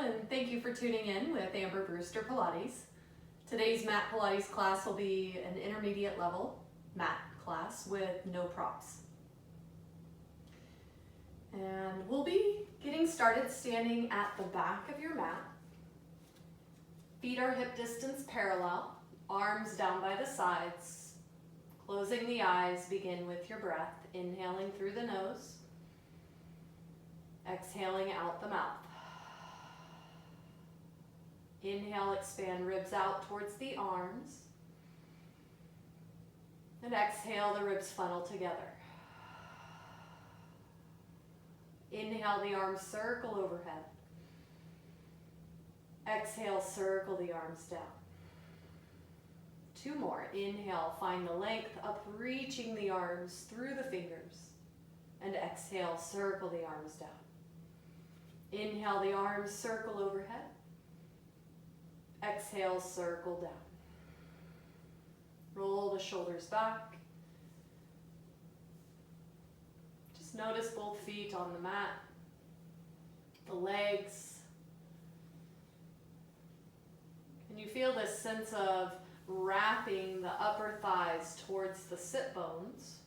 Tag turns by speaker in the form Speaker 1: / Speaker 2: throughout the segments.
Speaker 1: and thank you for tuning in with Amber Brewster Pilates. Today's mat Pilates class will be an intermediate level mat class with no props. And we'll be getting started standing at the back of your mat. Feet are hip distance parallel, arms down by the sides. Closing the eyes, begin with your breath, inhaling through the nose, exhaling out the mouth. Inhale, expand ribs out towards the arms. And exhale, the ribs funnel together. Inhale, the arms circle overhead. Exhale, circle the arms down. Two more. Inhale, find the length up, reaching the arms through the fingers. And exhale, circle the arms down. Inhale, the arms circle overhead. Exhale, circle down. Roll the shoulders back. Just notice both feet on the mat, the legs. And you feel this sense of wrapping the upper thighs towards the sit bones.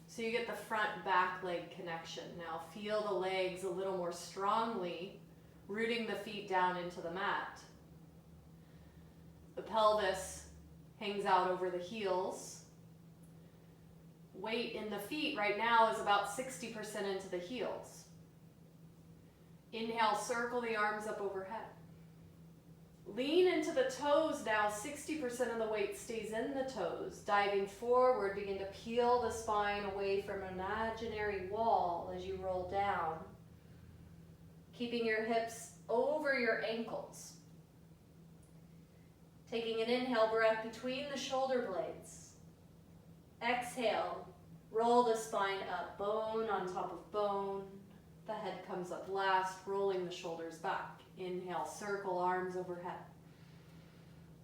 Speaker 1: So you get the front back leg connection. Now feel the legs a little more strongly, rooting the feet down into the mat. The pelvis hangs out over the heels. Weight in the feet right now is about 60% into the heels. Inhale, circle the arms up overhead. Lean into the toes now. 60% of the weight stays in the toes. Diving forward, begin to peel the spine away from an imaginary wall as you roll down. Keeping your hips over your ankles. Taking an inhale breath between the shoulder blades. Exhale, roll the spine up, bone on top of bone. The head comes up last, rolling the shoulders back. Inhale, circle arms overhead.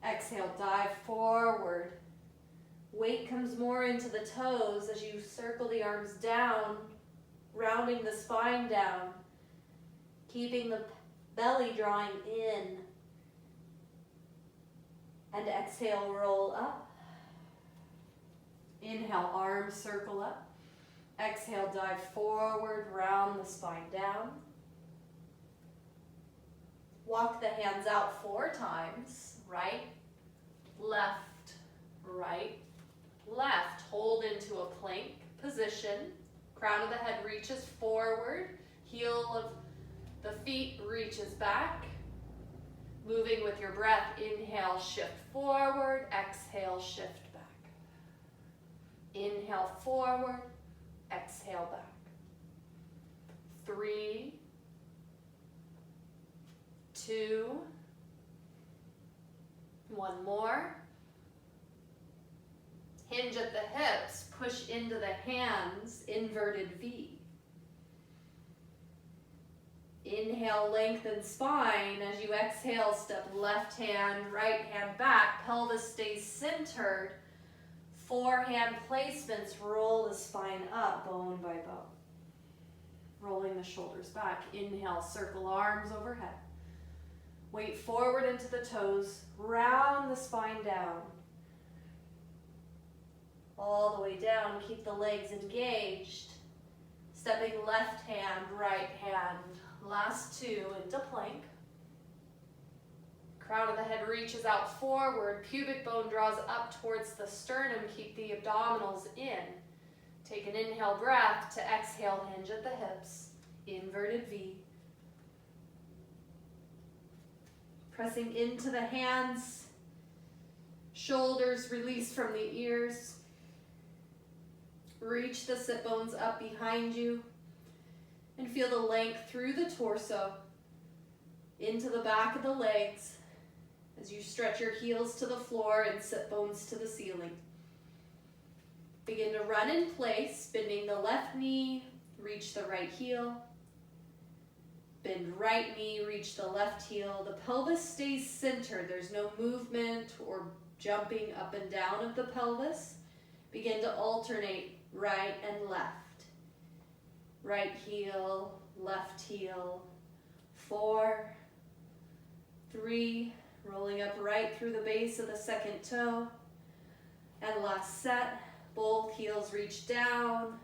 Speaker 1: Exhale, dive forward. Weight comes more into the toes as you circle the arms down, rounding the spine down, keeping the belly drawing in. And exhale, roll up. Inhale, arms circle up. Exhale, dive forward, round the spine down. Walk the hands out 4 times. Right, left, right, left. Hold into a plank position. Crown of the head reaches forward. Heel of the feet reaches back. Moving with your breath, inhale, shift forward, exhale, shift back. Inhale forward, exhale back. 3, 2, 1 more. Hinge at the hips, push into the hands, inverted V. Inhale, lengthen spine. As you exhale, step left hand, right hand back. Pelvis stays centered. 4 hand placements, roll the spine up, bone by bone. Rolling the shoulders back. Inhale, circle arms overhead. Weight forward into the toes, round the spine down. All the way down, keep the legs engaged. Stepping left hand, right hand. Last 2 into plank. Crown of the head reaches out forward. Pubic bone draws up towards the sternum. Keep the abdominals in. Take an inhale breath to exhale, hinge at the hips. Inverted V. Pressing into the hands. Shoulders release from the ears. Reach the sit bones up behind you. And feel the length through the torso, into the back of the legs, as you stretch your heels to the floor and sit bones to the ceiling. Begin to run in place, bending the left knee, reach the right heel. Bend right knee, reach the left heel. The pelvis stays centered. There's no movement or jumping up and down of the pelvis. Begin to alternate right and left. Right heel, left heel. 4, 3, rolling up right through the base of the second toe. And last set, both heels reach down.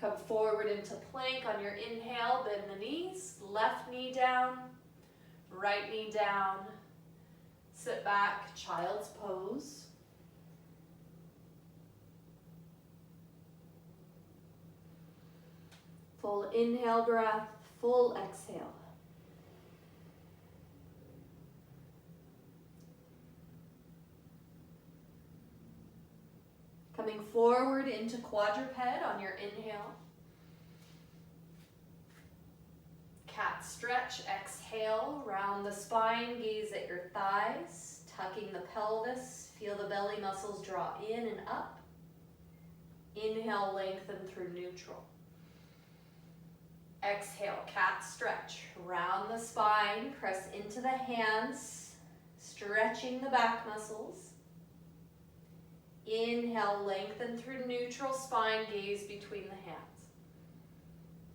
Speaker 1: Come forward into plank on your inhale, bend the knees, left knee down, right knee down. Sit back, child's pose. Full inhale breath, full exhale. Coming forward into quadruped on your inhale. Cat stretch, exhale, round the spine, gaze at your thighs, tucking the pelvis, feel the belly muscles draw in and up. Inhale, lengthen through neutral. Exhale, cat stretch, round the spine, press into the hands, stretching the back muscles. Inhale, lengthen through neutral spine, gaze between the hands.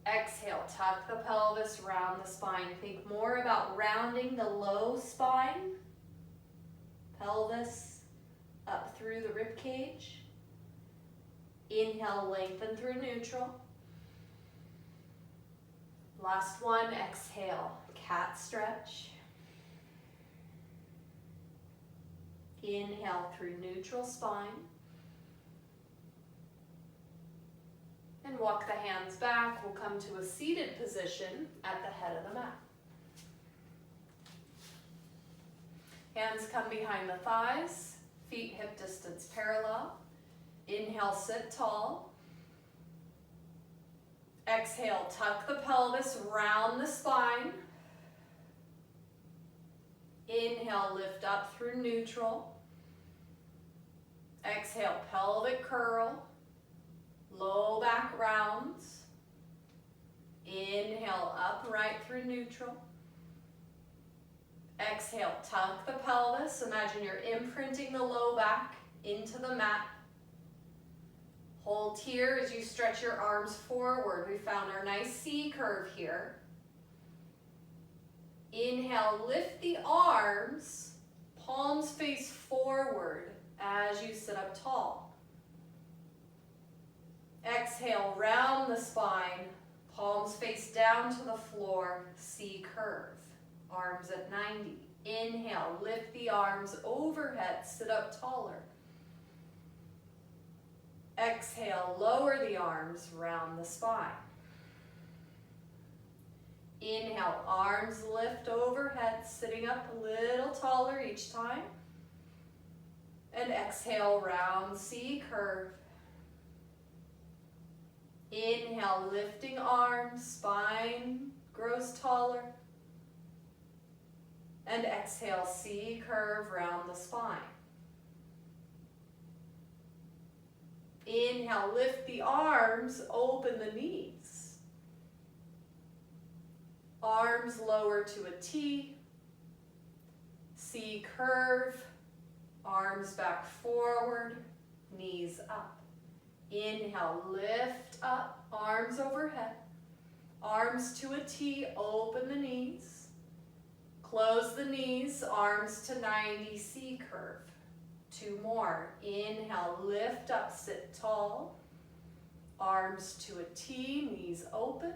Speaker 1: Exhale, tuck the pelvis, round the spine. Think more about rounding the low spine, pelvis up through the rib cage. Inhale, lengthen through neutral. Last one, exhale, cat stretch. Inhale through neutral spine. And walk the hands back. We'll come to a seated position at the head of the mat. Hands come behind the thighs, feet hip distance parallel. Inhale, sit tall. Exhale, tuck the pelvis, round the spine. Inhale, lift up through neutral. Exhale, pelvic curl. Low back rounds. Inhale, up right through neutral. Exhale, tuck the pelvis. Imagine you're imprinting the low back into the mat. Hold here as you stretch your arms forward. We found our nice C curve here. Inhale, lift the arms, palms face forward as you sit up tall. Exhale, round the spine, palms face down to the floor, C curve, arms at 90. Inhale, lift the arms overhead, sit up taller. Exhale, lower the arms, round the spine. Inhale, arms lift overhead, sitting up a little taller each time. And exhale, round C curve. Inhale, lifting arms, spine grows taller. And exhale, C curve, round the spine. Inhale, lift the arms, open the knees. Arms lower to a T. C curve, arms back forward, knees up. Inhale, lift up, arms overhead. Arms to a T, open the knees. Close the knees, arms to 90, C curve. 2 more. Inhale, lift up, sit tall. Arms to a T, knees open.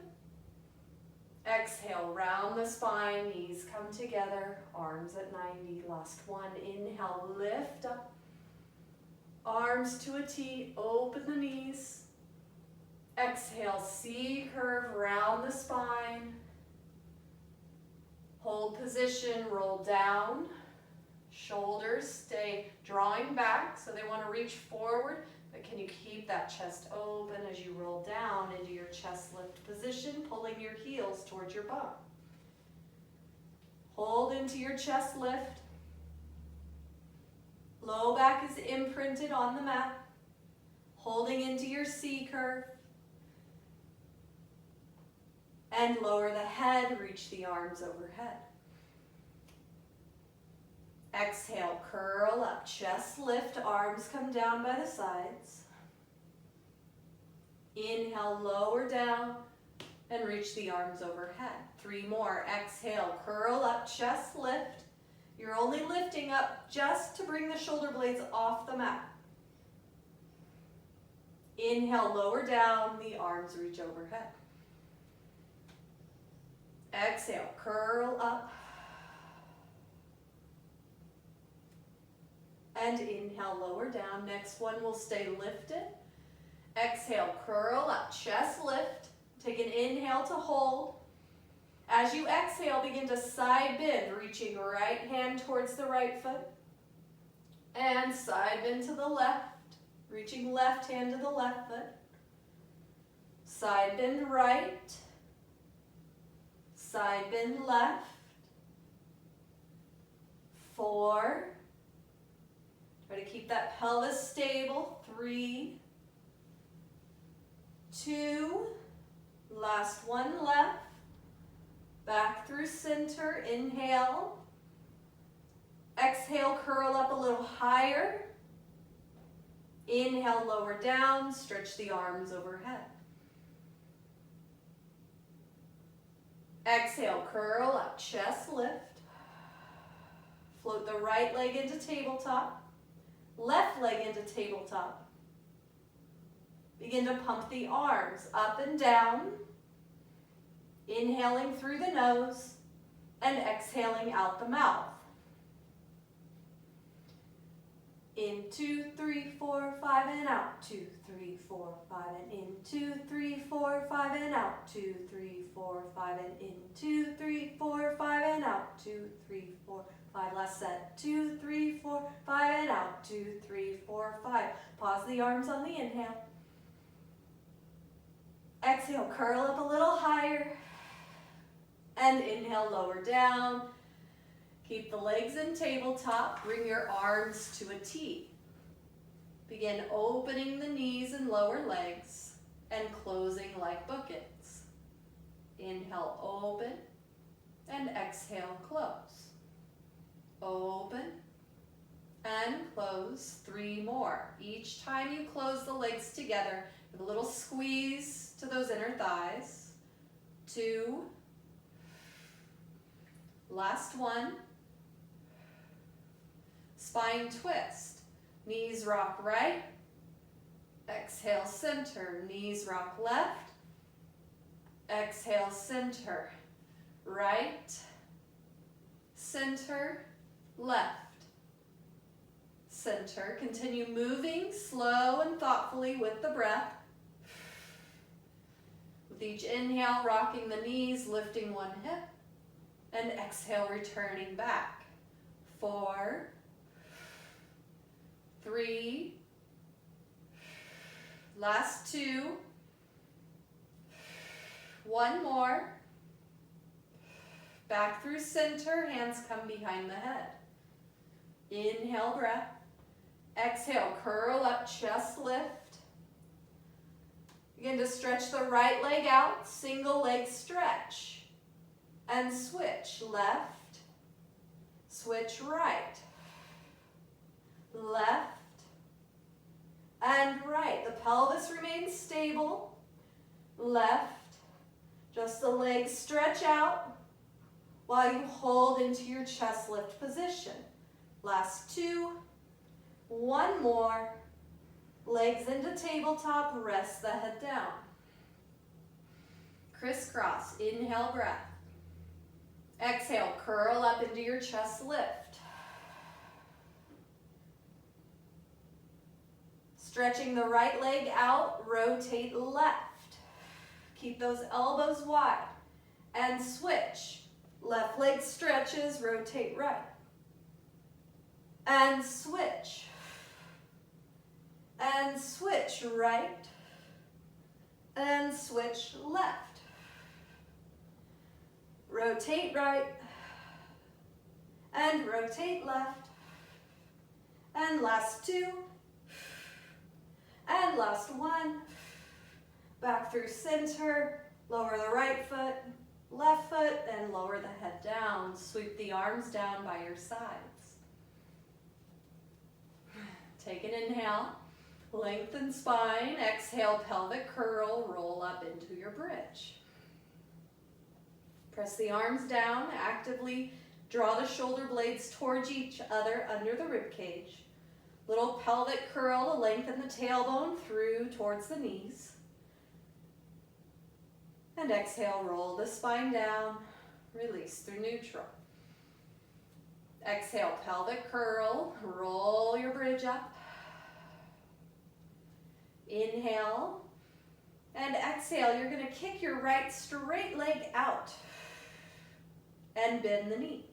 Speaker 1: Exhale, round the spine, knees come together, arms at 90. Last one. Inhale, lift up. Arms to a T, open the knees. Exhale, C curve, round the spine. Hold position, roll down. Shoulders stay drawing back, so they want to reach forward, but can you keep that chest open as you roll down into your chest lift position, pulling your heels towards your bum. Hold into your chest lift. Low back is imprinted on the mat. Holding into your C curve. And lower the head, reach the arms overhead. Exhale, curl up, chest lift, arms come down by the sides. Inhale, lower down, and reach the arms overhead. 3 more. Exhale, curl up, chest lift. You're only lifting up just to bring the shoulder blades off the mat. Inhale, lower down, the arms reach overhead. Exhale, curl up. And inhale, lower down. Next one will stay lifted. Exhale, curl up, chest lift. Take an inhale to hold. As you exhale, begin to side bend, reaching right hand towards the right foot. And side bend to the left, reaching left hand to the left foot. Side bend right. Side bend left. 4. Try to keep that pelvis stable. 3, 2, last one left. Back through center, inhale. Exhale, curl up a little higher. Inhale, lower down, stretch the arms overhead. Exhale, curl up, chest lift. Float the right leg into tabletop. Left leg into tabletop. Begin to pump the arms up and down. Inhaling through the nose and exhaling out the mouth. In 2, 3, 4, 5 and out. 2, 3, 4, 5 and in. 2, 3, 4, 5 and out. 2, 3, 4, 5 and in. 2, 3, 4, 5 and out. 2, 3, 4, 5. Last set. 2, 3, 4, 5 and out. 2, 3, 4, 5. Pause the arms on the inhale. Exhale, curl up a little higher. And inhale, lower down. Keep the legs in tabletop. Bring your arms to a T. Begin opening the knees and lower legs and closing like buckets. Inhale, open, and exhale, close. Open and close. 3 more. Each time you close the legs together, with a little squeeze to those inner thighs. 2. Last one. Spine twist. Knees rock right. Exhale, center. Knees rock left. Exhale, center. Right. Center. Left. Center. Continue moving slow and thoughtfully with the breath. With each inhale, rocking the knees, lifting one hip. And exhale, returning back. 4, 3, last 2, 1 more. Back through center, hands come behind the head. Inhale, breath. Exhale, curl up, chest lift. Begin to stretch the right leg out, single leg stretch. And switch, left, switch right, left, and right. The pelvis remains stable, left, just the legs stretch out while you hold into your chest lift position. Last 2, 1 more, legs into tabletop, rest the head down. Crisscross, inhale, breath. Exhale, curl up into your chest lift. Stretching the right leg out, rotate left. Keep those elbows wide. And switch. Left leg stretches, rotate right. And switch. And switch right. And switch left. Rotate right, and rotate left, and last 2, and last 1, back through center, lower the right foot, left foot, and lower the head down. Sweep the arms down by your sides. Take an inhale, lengthen spine, exhale, pelvic curl, roll up into your bridge. Press the arms down, actively Draw the shoulder blades towards each other under the rib cage. Little pelvic curl to lengthen the tailbone through towards the knees. And exhale, roll the spine down. Release through neutral. Exhale, pelvic curl. Roll your bridge up. Inhale. And exhale, you're going to kick your right straight leg out. And bend the knee.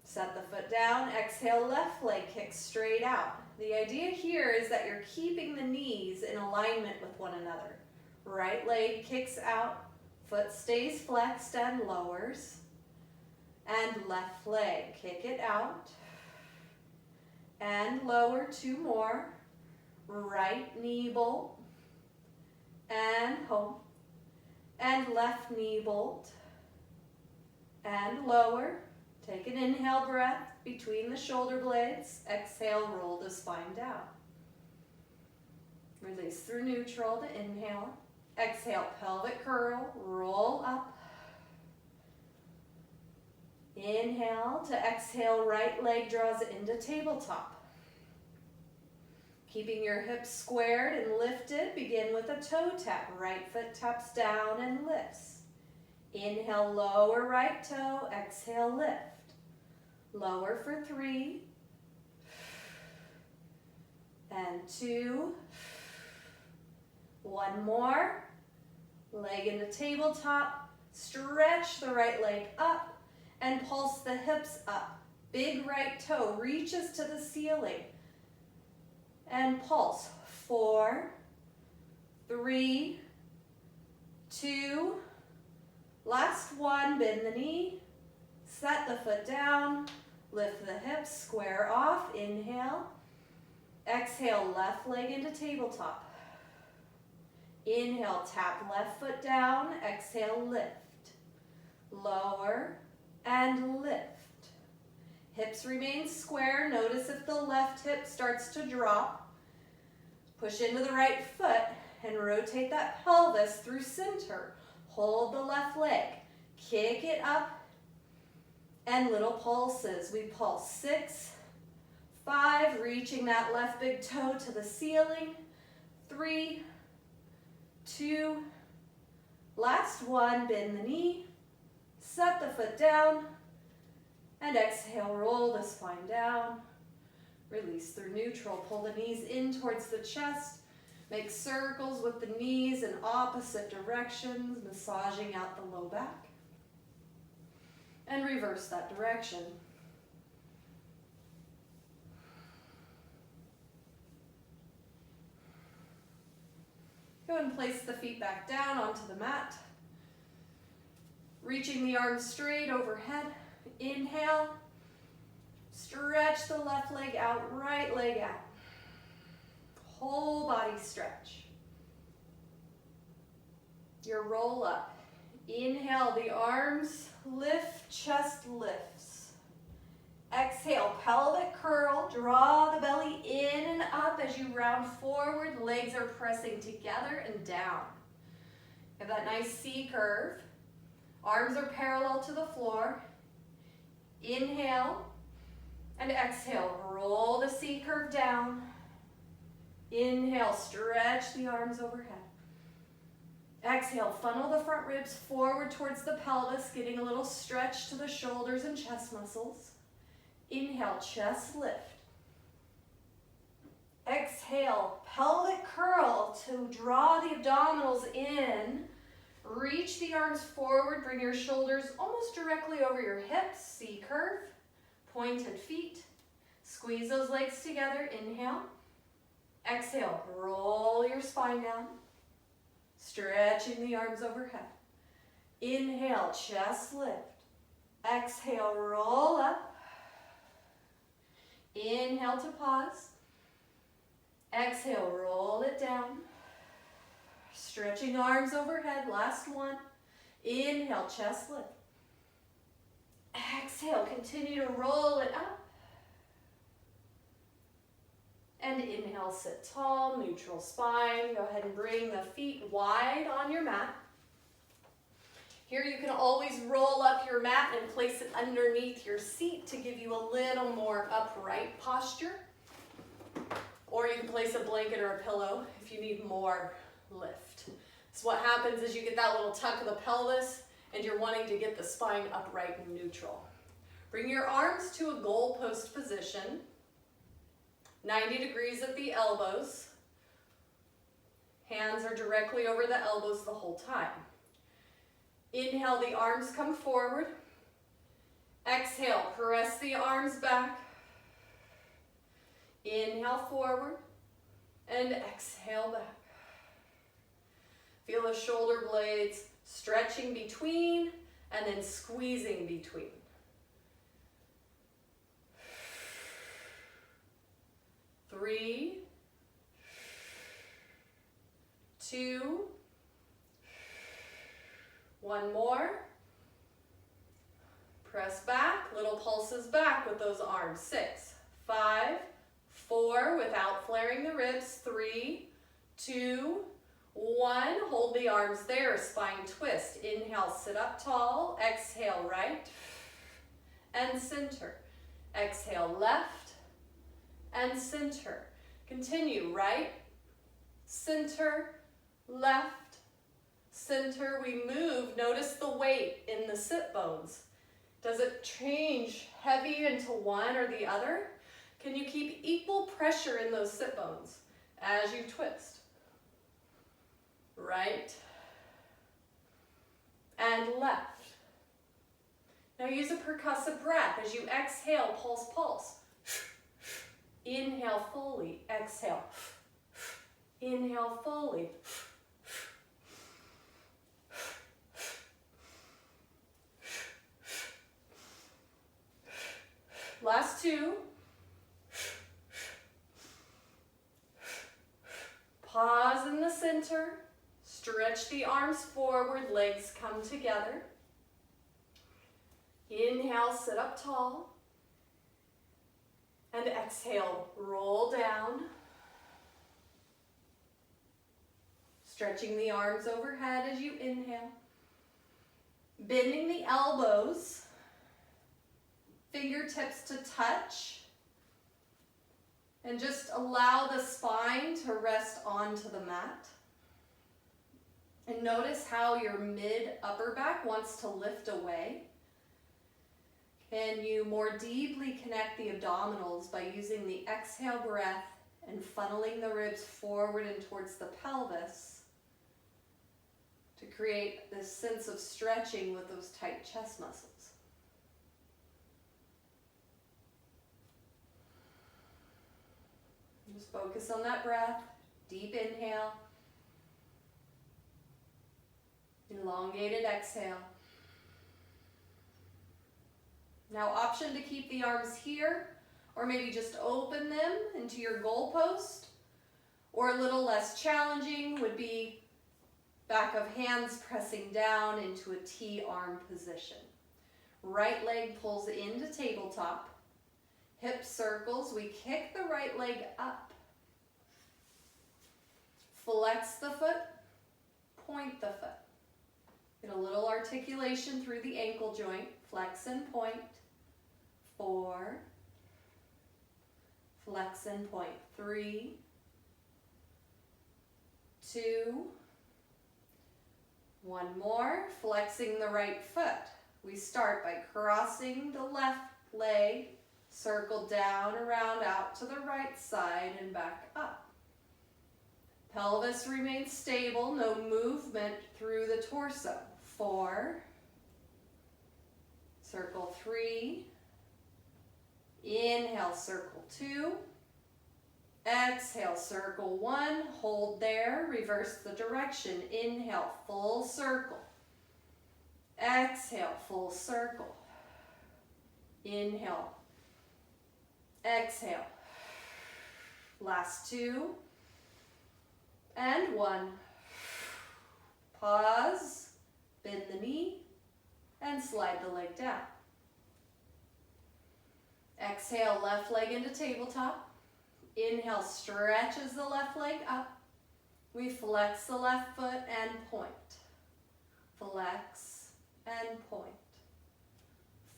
Speaker 1: Set the foot down, exhale, left leg kicks straight out. The idea here is that you're keeping the knees in alignment with one another. Right leg kicks out, foot stays flexed and lowers. And left leg, kick it out. And lower, 2 more. Right knee bolt. And home. And left knee bolt. And lower. Take an inhale breath between the shoulder blades. Exhale, roll the spine down. Release through neutral to inhale. Exhale, pelvic curl, roll up. Inhale to exhale, right leg draws into tabletop. Keeping your hips squared and lifted, begin with a toe tap. Right foot taps down and lifts. Inhale, lower right toe, exhale, lift. Lower for 3, and 2, 1 more, leg into tabletop, stretch the right leg up, and pulse the hips up. Big right toe reaches to the ceiling, and pulse, 4, 3, 2, last one, bend the knee, set the foot down, lift the hips, square off, inhale. Exhale, left leg into tabletop. Inhale, tap left foot down, exhale, lift. Lower and lift. Hips remain square. Notice if the left hip starts to drop. Push into the right foot and rotate that pelvis through center. Hold the left leg. Kick it up. And little pulses. We pulse 6, 5, reaching that left big toe to the ceiling. 3, 2, last one, bend the knee, set the foot down, and exhale, roll the spine down. Release through neutral, pull the knees in towards the chest. Make circles with the knees in opposite directions, massaging out the low back. And reverse that direction. Go and place the feet back down onto the mat. Reaching the arms straight overhead. Inhale. Stretch the left leg out, right leg out. Whole body stretch. Your roll up. Inhale, the arms lift, chest lifts. Exhale, pelvic curl, draw the belly in and up as you round forward. Legs are pressing together and down. Have that nice C curve. Arms are parallel to the floor. Inhale and exhale, roll the C curve down. Inhale, stretch the arms overhead. Exhale, funnel the front ribs forward towards the pelvis, getting a little stretch to the shoulders and chest muscles. Inhale, chest lift. Exhale, pelvic curl to draw the abdominals in. Reach the arms forward, bring your shoulders almost directly over your hips. C curve, pointed feet. Squeeze those legs together, inhale. Exhale, roll your spine down. Stretching the arms overhead. Inhale, chest lift. Exhale, roll up. Inhale to pause. Exhale, roll it down. Stretching arms overhead, last one. Inhale, chest lift. Exhale, continue to roll it up. And inhale, sit tall, neutral spine. Go ahead and bring the feet wide on your mat. Here you can always roll up your mat and place it underneath your seat to give you a little more upright posture. Or you can place a blanket or a pillow if you need more lift. So what happens is you get that little tuck of the pelvis and you're wanting to get the spine upright and neutral. Bring your arms to a goalpost position, 90 degrees at the elbows. Hands are directly over the elbows the whole time. Inhale, the arms come forward. Exhale, press the arms back. Inhale forward and exhale back. Feel the shoulder blades stretching between and then squeezing between. 3, 2, 1 more. Press back, little pulses back with those arms. 6, 5, 4, without flaring the ribs. 3, 2, 1. Hold the arms there, spine twist. Inhale, sit up tall. Exhale, right and center. Exhale, left and center. Continue, right, center, left, center. We move. Notice the weight in the sit bones. Does it change heavy into one or the other? Can you keep equal pressure in those sit bones as you twist? Right and left. Now use a percussive breath. As you exhale, pulse, pulse. Inhale fully, exhale. Inhale fully. Last 2. Pause in the center. Stretch the arms forward, legs come together. Inhale, sit up tall. And exhale, roll down. Stretching the arms overhead as you inhale. Bending the elbows. Fingertips to touch. And just allow the spine to rest onto the mat. And notice how your mid-upper back wants to lift away. Can you more deeply connect the abdominals by using the exhale breath and funneling the ribs forward and towards the pelvis to create this sense of stretching with those tight chest muscles. Just focus on that breath. Deep inhale. Elongated exhale. Now, option to keep the arms here, or maybe just open them into your goalpost, or a little less challenging would be back of hands pressing down into a T-arm position. Right leg pulls into tabletop. Hip circles, we kick the right leg up. Flex the foot, point the foot. Get a little articulation through the ankle joint. Flex and point. 4. Flex and point. 3. 2. 1 more. Flexing the right foot. We start by crossing the left leg, circle down, around, out to the right side and back up. Pelvis remains stable, no movement through the torso. 4. Circle 3. Inhale, circle 2. Exhale, circle 1. Hold there, reverse the direction. Inhale, full circle. Exhale, full circle. Inhale. Exhale. Last 2. And 1. Pause, bend the knee, and slide the leg down. Exhale, left leg into tabletop. Inhale, stretches the left leg up. We flex the left foot and point. Flex and point.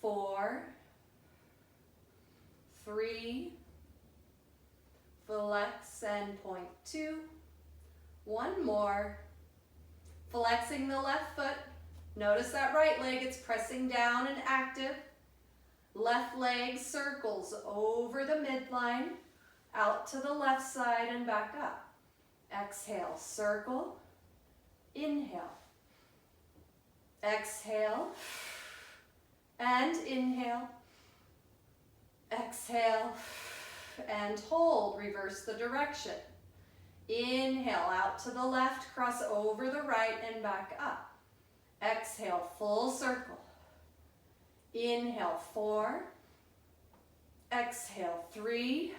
Speaker 1: 4, 3, flex and point. 2, 1 more. Flexing the left foot. Notice that right leg, it's pressing down and active. Left leg circles over the midline, out to the left side and back up. Exhale, circle, inhale. Exhale, and inhale. Exhale, and hold, reverse the direction. Inhale, out to the left, cross over the right and back up. Exhale, full circle. Inhale, 4. Exhale, 3,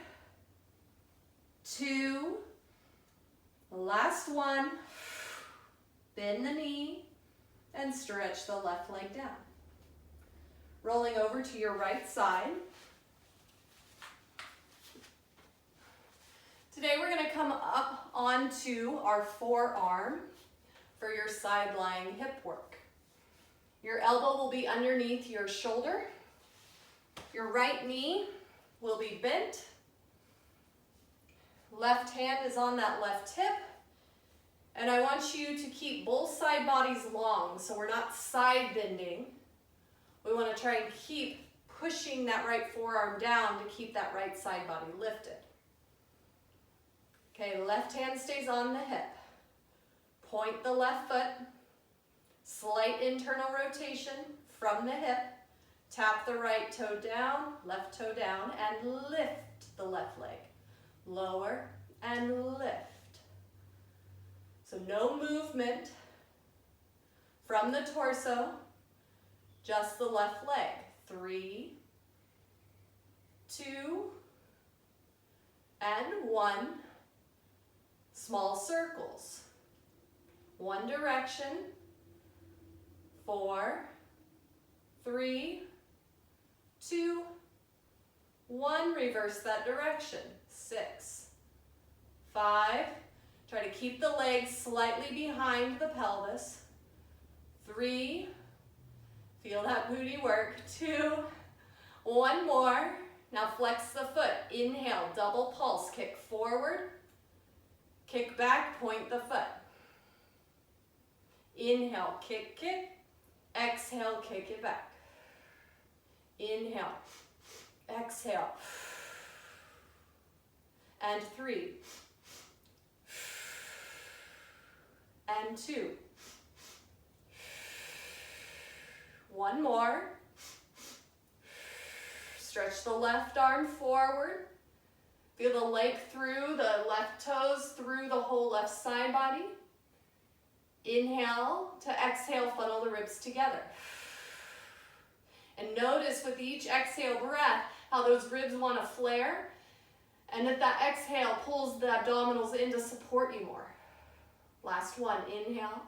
Speaker 1: 2. Last one. Bend the knee and stretch the left leg down. Rolling over to your right side. Today we're going to come up onto our forearm for your side lying hip work. Your elbow will be underneath your shoulder. Your right knee will be bent. Left hand is on that left hip. And I want you to keep both side bodies long, so we're not side bending. We want to try and keep pushing that right forearm down to keep that right side body lifted. Okay, left hand stays on the hip. Point the left foot. Slight internal rotation from the hip. Tap the right toe down, left toe down, and lift the left leg. Lower and lift. So no movement from the torso, just the left leg. 3, 2, and 1. Small circles. One direction. 4, 3, 2, 1. Reverse that direction. 6, 5. Try to keep the legs slightly behind the pelvis. 3. Feel that booty work. 2. 1 more. Now flex the foot. Inhale, double pulse. Kick forward. Kick back, point the foot. Inhale, kick, kick. Exhale, kick it back. Inhale. Exhale. And 3. And 2. 1 more. Stretch the left arm forward. Feel the length through the left toes, through the whole left side body. Inhale to exhale, funnel the ribs together. And notice with each exhale breath how those ribs want to flare, and that exhale pulls the abdominals in to support you more. Last one, inhale,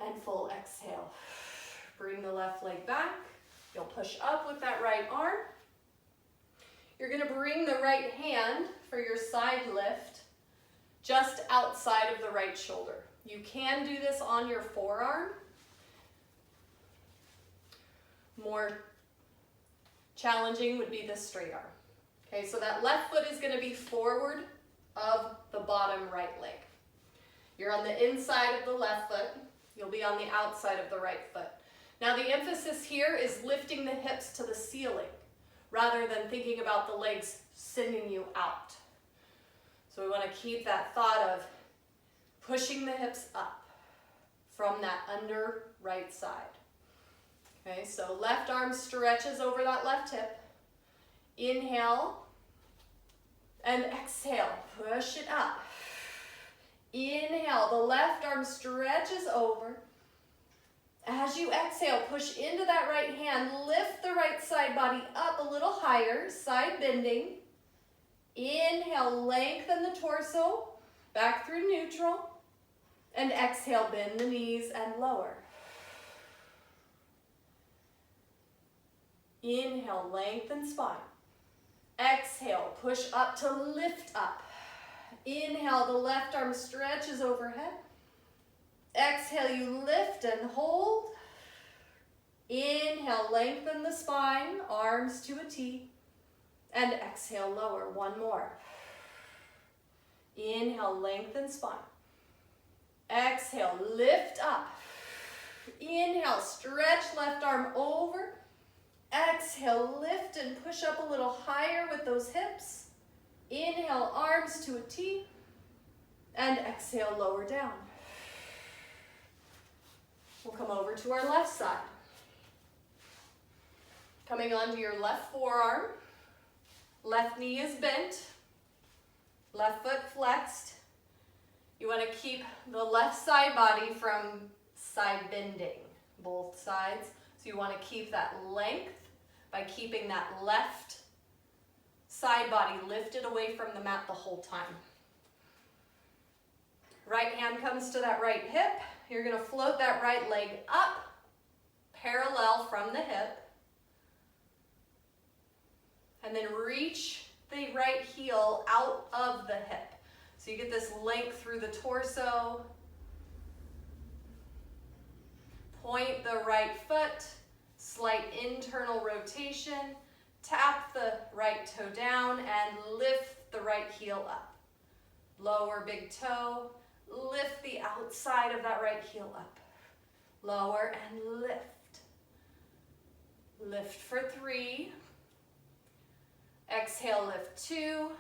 Speaker 1: and full exhale. Bring the left leg back. You'll push up with that right arm. You're going to bring the right hand for your side lift just outside of the right shoulder. You can do this on your forearm. More challenging would be the straight arm. Okay, so that left foot is going to be forward of the bottom right leg. You're on the inside of the left foot. You'll be on the outside of the right foot. Now the emphasis here is lifting the hips to the ceiling rather than thinking about the legs sending you out. So we want to keep that thought of pushing the hips up from that under right side. Okay, so left arm stretches over that left hip. Inhale and exhale, push it up. Inhale, the left arm stretches over. As you exhale, push into that right hand, lift the right side body up a little higher, side bending. Inhale, lengthen the torso, back through neutral. And exhale, bend the knees and lower. Inhale, lengthen spine. Exhale, push up to lift up. Inhale, the left arm stretches overhead. Exhale, you lift and hold. Inhale, lengthen the spine, arms to a T. And exhale, lower. One more. Inhale, lengthen spine. Exhale, lift up. Inhale, stretch left arm over. Exhale, lift and push up a little higher with those hips. Inhale, arms to a T. And exhale, lower down. We'll come over to our left side. Coming onto your left forearm. Left knee is bent. Left foot flexed. You want to keep the left side body from side bending, both sides. So you want to keep that length by keeping that left side body lifted away from the mat the whole time. Right hand comes to that right hip. You're going to float that right leg up, parallel from the hip. And then reach the right heel out of the hip. So you get this length through the torso. Point the right foot, slight internal rotation. Tap the right toe down and lift the right heel up. Lower big toe, lift the outside of that right heel up. Lower and lift. Lift for 3. Exhale, lift 2.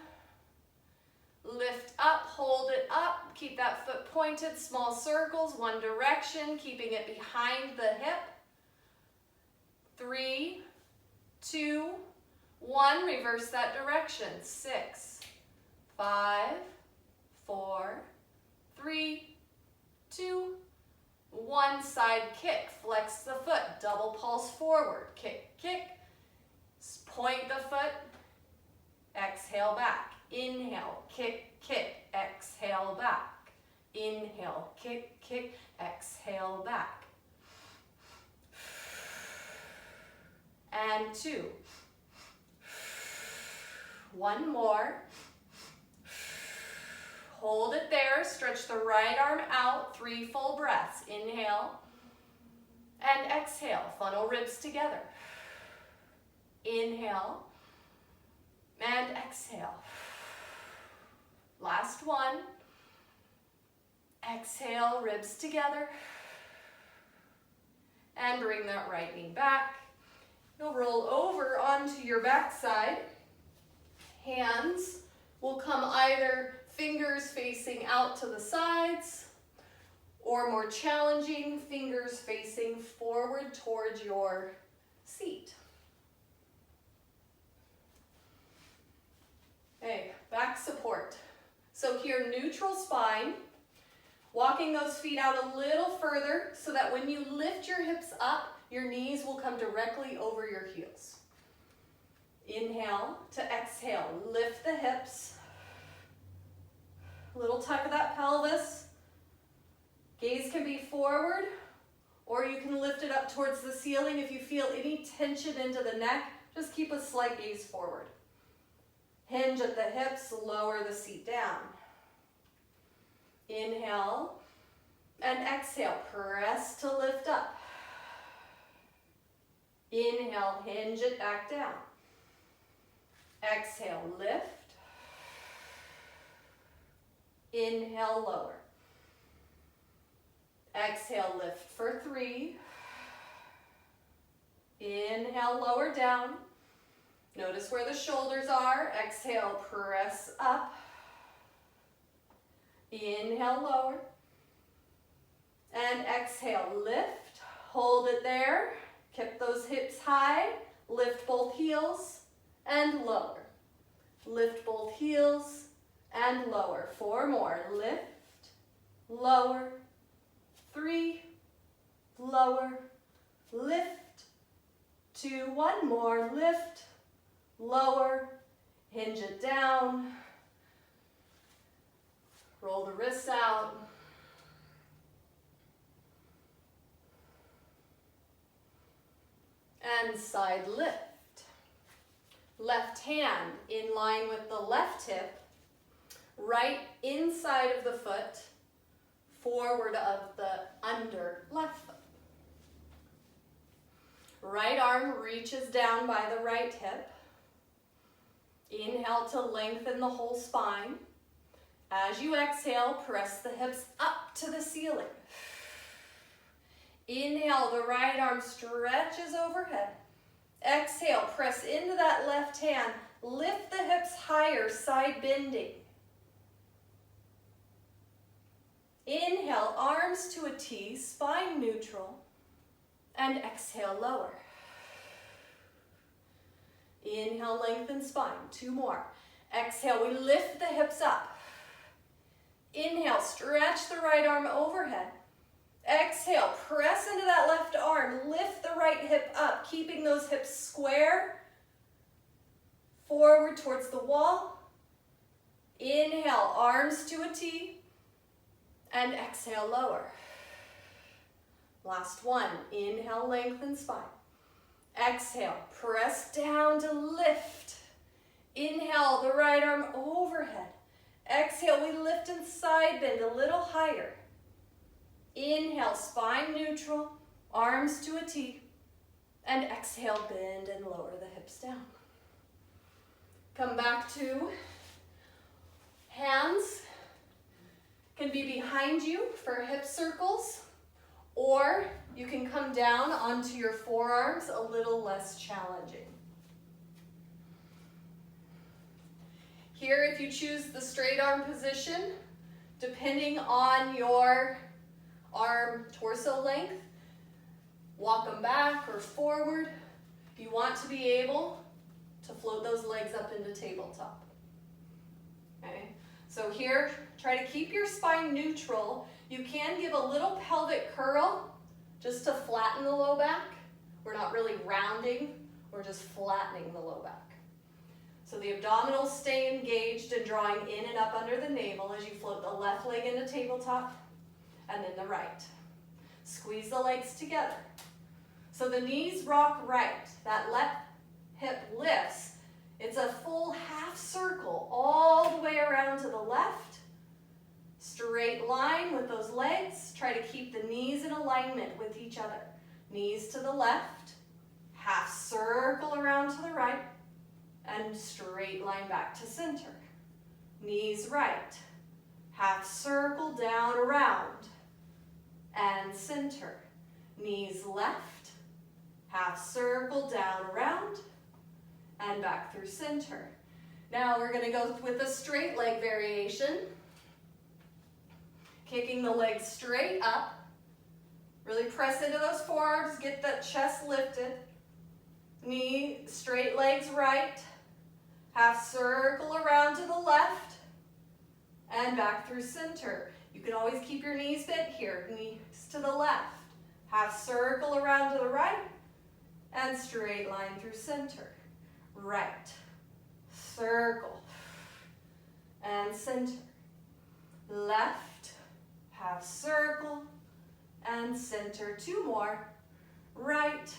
Speaker 1: Lift up, hold it up. Keep that foot pointed, small circles, one direction, keeping it behind the hip. 3, 2, 1. Reverse that direction. 6, 5, 4, 3, 2, 1. Side kick. Flex the foot. Double pulse forward. Kick, kick. Point the foot. Exhale back. Inhale, kick, kick. Exhale back. Inhale, kick, kick. Exhale back. And 2. 1 more. Hold it there. Stretch the right arm out. 3 full breaths. Inhale and exhale. Funnel ribs together. Inhale and exhale. Last one. Exhale, ribs together. And bring that right knee back. You'll roll over onto your backside. Hands will come either fingers facing out to the sides, or more challenging, fingers facing forward towards your seat. Okay, back support. So here, neutral spine, walking those feet out a little further so that when you lift your hips up, your knees will come directly over your heels. Inhale to exhale, lift the hips. Little tug of that pelvis. Gaze can be forward, or you can lift it up towards the ceiling. If you feel any tension into the neck, just keep a slight gaze forward. Hinge at the hips, lower the seat down. Inhale and exhale, press to lift up. Inhale, hinge it back down. Exhale, lift. Inhale, lower. Exhale, lift for 3. Inhale, lower down. Notice where the shoulders are. Exhale, press up. Inhale, lower. And exhale, lift. Hold it there. Keep those hips high. Lift both heels and lower. Lift both heels and lower. 4 more. Lift, lower, 3, lower, lift, 2, 1 more. Lift, lower, hinge it down. Roll the wrists out. And side lift. Left hand in line with the left hip, right inside of the foot, forward of the under left foot. Right arm reaches down by the right hip. Inhale to lengthen the whole spine. As you exhale, press the hips up to the ceiling. Inhale, the right arm stretches overhead. Exhale, press into that left hand. Lift the hips higher, side bending. Inhale, arms to a T, spine neutral. And exhale, lower. Inhale, lengthen spine. 2 more. Exhale, we lift the hips up. Inhale, stretch the right arm overhead. Exhale, press into that left arm. Lift the right hip up, keeping those hips square. Forward towards the wall. Inhale, arms to a T. And exhale, lower. Last one. Inhale, lengthen spine. Exhale, press down to lift. Inhale, the right arm overhead. Exhale, we lift and side bend a little higher. Inhale, spine neutral, arms to a T. And exhale, bend and lower the hips down. Come back to hands. Can be behind you for hip circles, or you can come down onto your forearms, a little less challenging. Here, if you choose the straight arm position, depending on your arm torso length, walk them back or forward. You want to be able to float those legs up into tabletop. Okay? So here, try to keep your spine neutral. You can give a little pelvic curl just to flatten the low back. We're not really rounding, we're just flattening the low back. So the abdominals stay engaged and drawing in and up under the navel as you float the left leg into tabletop and then the right. Squeeze the legs together. So the knees rock right. That left hip lifts. It's a full half circle all the way around to the left. Straight line with those legs. Try to keep the knees in alignment with each other. Knees to the left. Half circle around to the right. And straight line back to center. Knees right. Half circle down around. And center. Knees left. Half circle down around. And back through center. Now we're going to go with a straight leg variation. Kicking the legs straight up. Really press into those forearms. Get that chest lifted. Knee, straight legs right. Half circle around to the left. And back through center. You can always keep your knees bent here. Knees to the left. Half circle around to the right. And straight line through center. Right. Circle. And center. Left. Half circle. And center. 2 more. Right.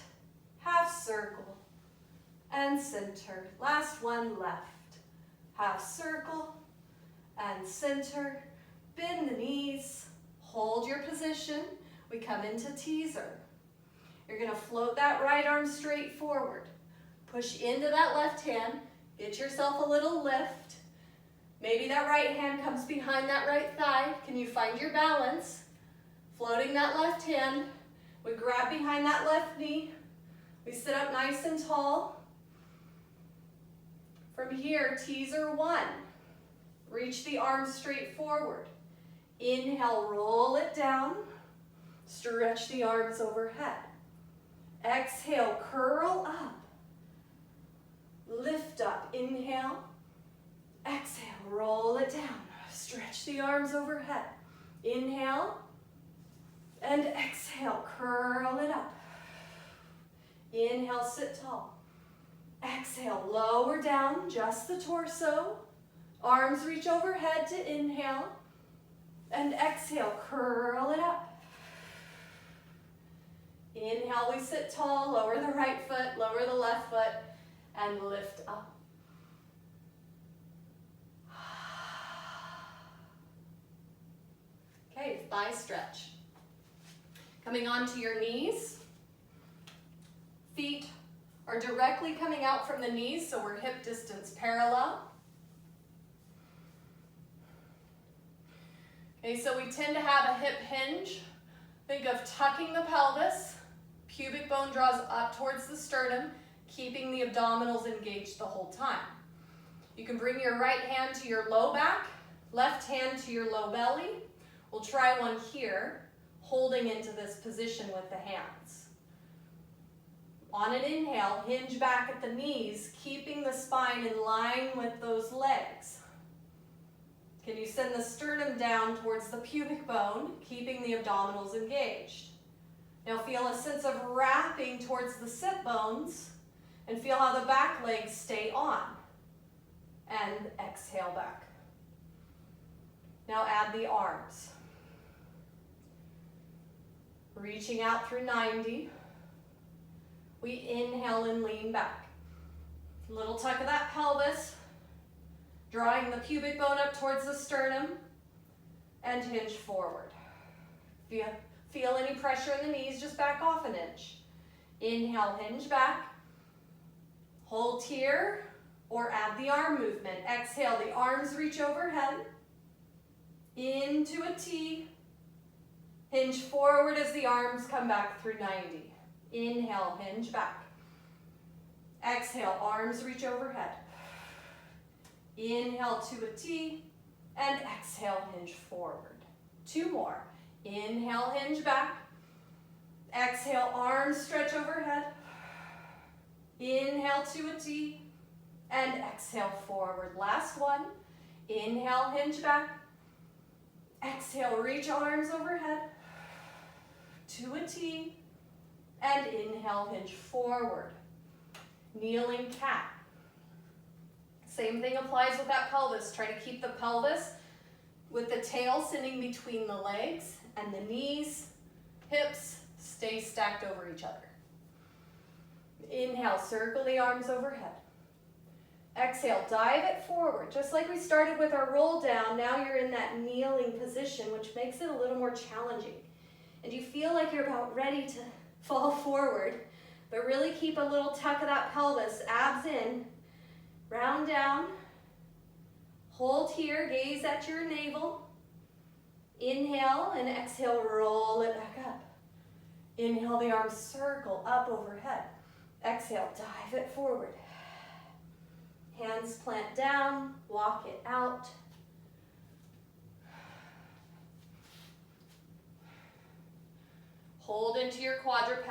Speaker 1: Half circle. And center. Last one, left. Half circle. And center. Bend the knees. Hold your position. We come into teaser. You're going to float that right arm straight forward. Push into that left hand. Get yourself a little lift. Maybe that right hand comes behind that right thigh. Can you find your balance? Floating that left hand. We grab behind that left knee. We sit up nice and tall. From here, teaser 1. Reach the arms straight forward. Inhale, roll it down. Stretch the arms overhead. Exhale, curl up. Lift up, inhale. Exhale, roll it down. Stretch the arms overhead. Inhale. And exhale, curl it up. Inhale, sit tall. Exhale, lower down, just the torso. Arms reach overhead to inhale. And exhale, curl it up. Inhale, we sit tall, lower the right foot, lower the left foot, and lift up. Okay, thigh stretch. Coming onto your knees. Feet are directly coming out from the knees, so we're hip distance parallel. Okay, so we tend to have a hip hinge. Think of tucking the pelvis. Pubic bone draws up towards the sternum, keeping the abdominals engaged the whole time. You can bring your right hand to your low back, left hand to your low belly. We'll try one here, holding into this position with the hands. On an inhale, hinge back at the knees, keeping the spine in line with those legs. Can you send the sternum down towards the pubic bone, keeping the abdominals engaged? Now feel a sense of wrapping towards the sit bones and feel how the back legs stay on. And exhale back. Now add the arms. Reaching out through 90. We inhale and lean back. Little tuck of that pelvis. Drawing the pubic bone up towards the sternum. And hinge forward. Feel any pressure in the knees, just back off an inch. Inhale, hinge back. Hold here. Or add the arm movement. Exhale, the arms reach overhead. Into a T. Hinge forward as the arms come back through 90. Inhale, hinge back. Exhale, arms reach overhead. Inhale to a T. And exhale, hinge forward. 2 more. Inhale, hinge back. Exhale, arms stretch overhead. Inhale to a T. And exhale forward. Last one. Inhale, hinge back. Exhale, reach arms overhead. To a T. And inhale, hinge forward. Kneeling cat. Same thing applies with that pelvis. Try to keep the pelvis with the tail sitting between the legs and the knees, hips stay stacked over each other. Inhale, circle the arms overhead. Exhale, dive it forward. Just like we started with our roll down, now you're in that kneeling position, which makes it a little more challenging. And you feel like you're about ready to fall forward, but really keep a little tuck of that pelvis, abs in, round down, hold here, gaze at your navel. Inhale and exhale, roll it back up. Inhale, the arms circle up overhead. Exhale, dive it forward. Hands plant down, walk it out. Hold into your quadruped.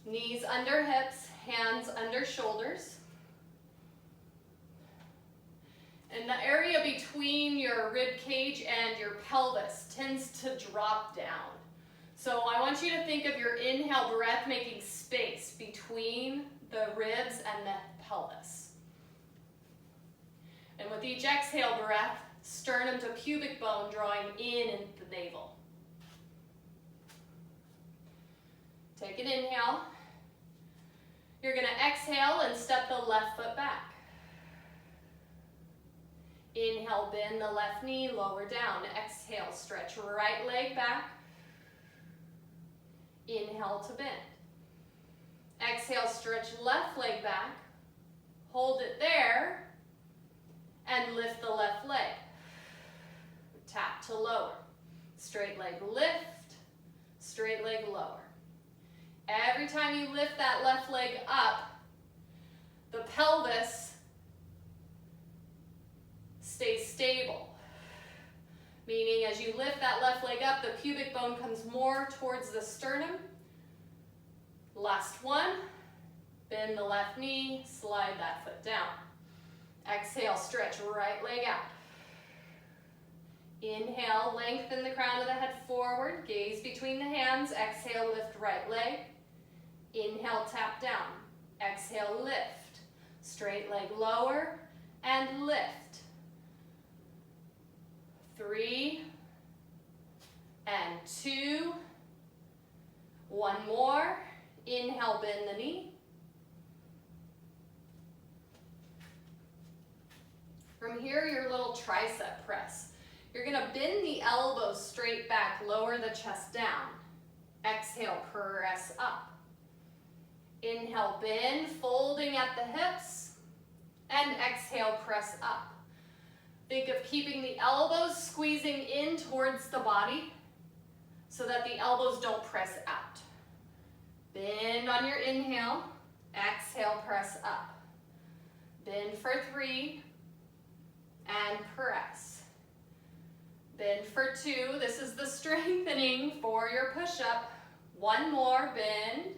Speaker 1: Knees under hips, hands under shoulders. And the area between your rib cage and your pelvis tends to drop down. So I want you to think of your inhale breath making space between the ribs and the pelvis. And with each exhale breath, sternum to pubic bone drawing in the navel. Take an inhale. You're going to exhale and step the left foot back. Inhale, bend the left knee, lower down. Exhale, stretch right leg back. Inhale to bend. Exhale, stretch left leg back. Hold it there. And lift the left leg. Tap to lower. Straight leg lift. Straight leg lower. Every time you lift that left leg up, the pelvis stays stable. Meaning as you lift that left leg up, the pubic bone comes more towards the sternum. Last one. Bend the left knee, slide that foot down. Exhale, stretch right leg out. Inhale, lengthen the crown of the head forward, gaze between the hands. Exhale, lift right leg. Inhale, tap down. Exhale, lift. Straight leg lower and lift. 3 and 2. One more. Inhale, bend the knee. From here, your little tricep press. You're gonna bend the elbows straight back, lower the chest down. Exhale, press up. Inhale, bend, folding at the hips. And exhale, press up. Think of keeping the elbows squeezing in towards the body so that the elbows don't press out. Bend on your inhale. Exhale, press up. Bend for 3 and press. Bend for 2. This is the strengthening for your push-up. 1 more, bend.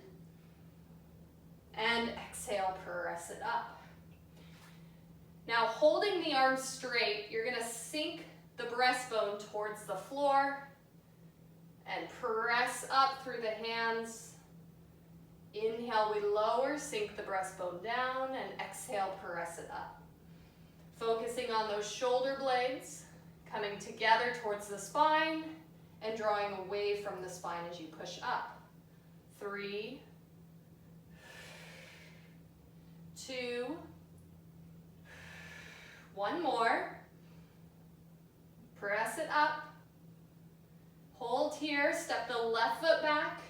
Speaker 1: And exhale, press it up. Now, holding the arms straight, you're gonna sink the breastbone towards the floor and press up through the hands. Inhale, we lower, sink the breastbone down, and exhale, press it up. Focusing on those shoulder blades, coming together towards the spine, and drawing away from the spine as you push up. 3, 2, 1 more. Press it up. Hold here, step the left foot back,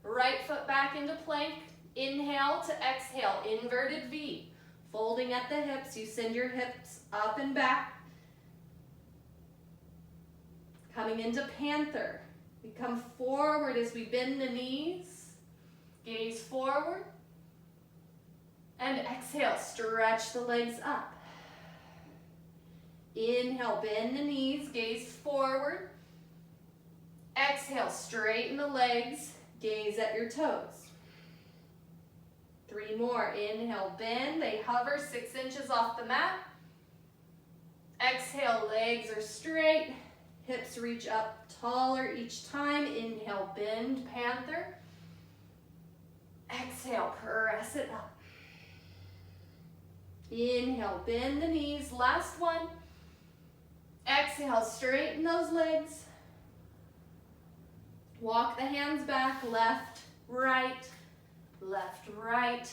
Speaker 1: right foot back into plank. Inhale to exhale, inverted V. Folding at the hips, you send your hips up and back. Coming into Panther. We come forward as we bend the knees. Gaze forward. And exhale, stretch the legs up. Inhale, bend the knees, gaze forward. Exhale, straighten the legs, gaze at your toes. 3 more, inhale, bend, they hover 6 inches off the mat. Exhale, legs are straight, hips reach up taller each time. Inhale, bend, Panther. Exhale, press it up. Inhale, bend the knees, last one. Exhale, straighten those legs. Walk the hands back, left, right, left, right.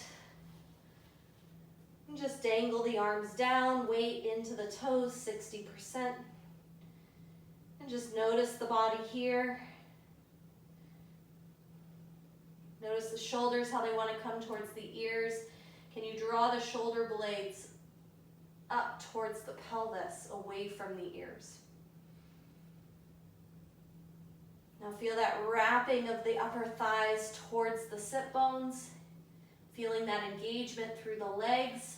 Speaker 1: And just dangle the arms down, weight into the toes, 60%. And just notice the body here. Notice the shoulders, how they want to come towards the ears. Can you draw the shoulder blades up towards the pelvis, away from the ears? Now feel that wrapping of the upper thighs towards the sit bones, feeling that engagement through the legs.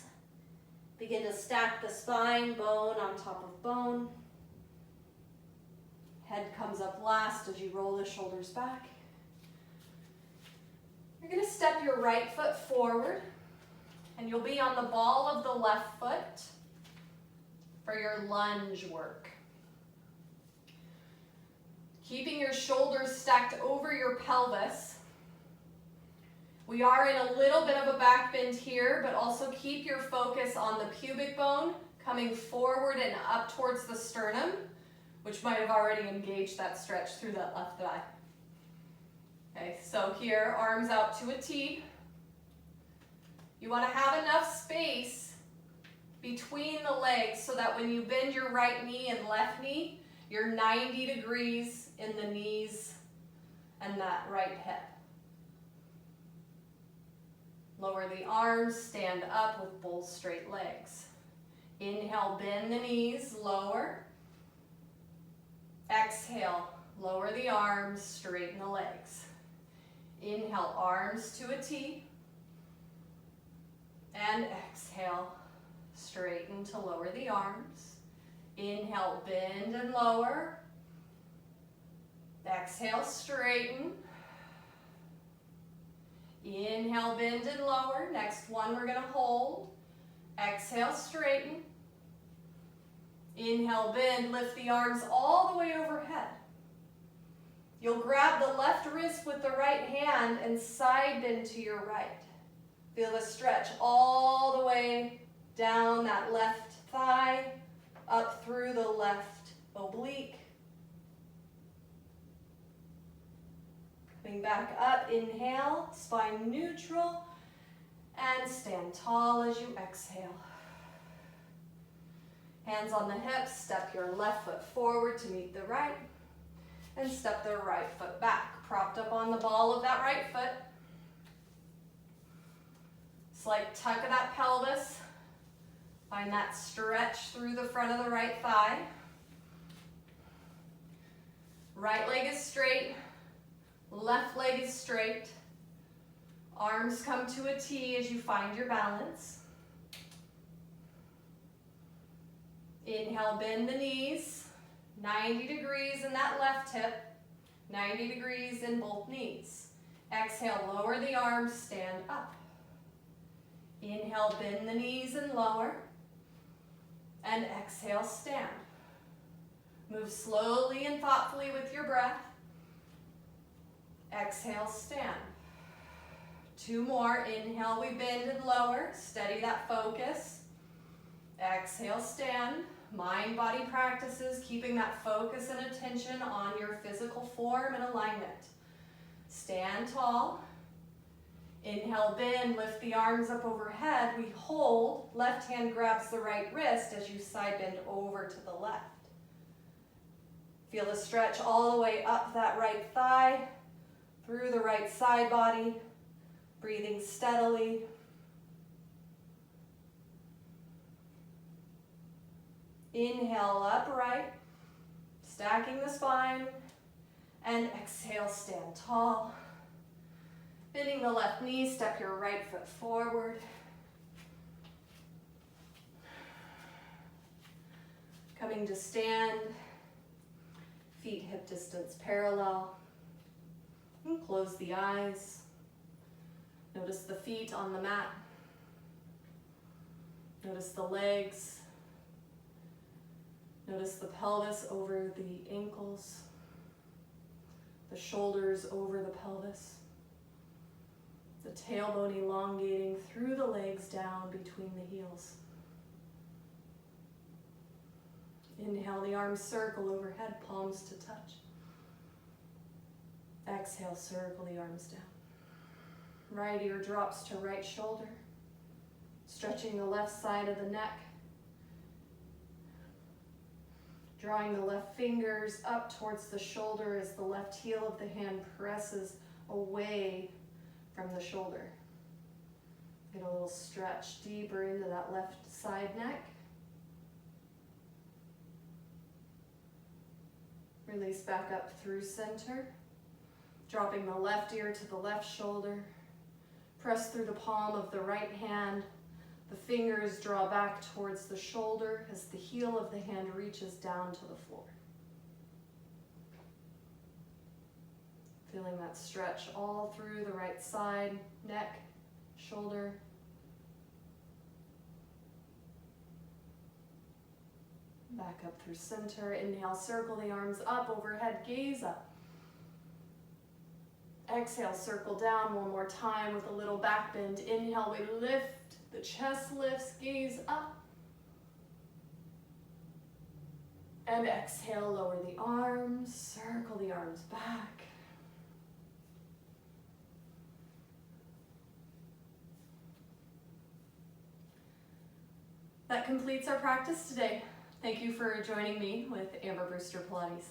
Speaker 1: Begin to stack the spine, bone on top of bone. Head comes up last as you roll the shoulders back. You're going to step your right foot forward, and you'll be on the ball of the left foot for your lunge work. Keeping your shoulders stacked over your pelvis. We are in a little bit of a back bend here, but also keep your focus on the pubic bone, coming forward and up towards the sternum, which might have already engaged that stretch through that left thigh. Okay, so here, arms out to a T. You want to have enough space between the legs so that when you bend your right knee and left knee, you're 90 degrees in the knees and that right hip. Lower the arms, stand up with both straight legs. Inhale, bend the knees, lower. Exhale, lower the arms, straighten the legs. Inhale, arms to a T. And exhale, straighten to lower the arms. Inhale, bend and lower. Exhale, straighten. Inhale, bend and lower. Next one we're going to hold. Exhale, straighten. Inhale, bend, lift the arms all the way overhead. You'll grab the left wrist with the right hand and side bend to your right. Feel the stretch all the way down that left thigh, up through the left oblique. Coming back up, inhale, spine neutral, and stand tall as you exhale. Hands on the hips, step your left foot forward to meet the right, and step the right foot back, propped up on the ball of that right foot. Slight tuck of that pelvis. Find that stretch through the front of the right thigh. Right leg is straight, left leg is straight. Arms come to a T as you find your balance. Inhale, bend the knees, 90 degrees in that left hip, 90 degrees in both knees. Exhale, lower the arms, stand up. Inhale, bend the knees and lower. And exhale, stand. Move slowly and thoughtfully with your breath. Exhale, stand. 2 more. Inhale, we bend and lower. Steady that focus. Exhale, stand. Mind-body practices, keeping that focus and attention on your physical form and alignment. Stand tall. Inhale, bend, lift the arms up overhead. We hold. Left hand grabs the right wrist as you side bend over to the left. Feel the stretch all the way up that right thigh, through the right side body, breathing steadily. Inhale, upright, stacking the spine, and exhale, stand tall. Bending the left knee, step your right foot forward. Coming to stand, feet hip distance parallel. And close the eyes. Notice the feet on the mat. Notice the legs. Notice the pelvis over the ankles, the shoulders over the pelvis, the tailbone elongating through the legs down between the heels. Inhale, the arms circle overhead, palms to touch. Exhale, circle the arms down. Right ear drops to right shoulder, stretching the left side of the neck. Drawing the left fingers up towards the shoulder as the left heel of the hand presses away from the shoulder. Get a little stretch deeper into that left side neck. Release back up through center. Dropping the left ear to the left shoulder. Press through the palm of the right hand. The fingers draw back towards the shoulder as the heel of the hand reaches down to the floor. Feeling that stretch all through the right side, neck, shoulder. Back up through center. Inhale, circle the arms up overhead, gaze up. Exhale, circle down one more time with a little back bend. Inhale, we lift. The chest lifts, gaze up. And exhale, lower the arms, circle the arms back. That completes our practice today. Thank you for joining me with Amber Brewster Pilates.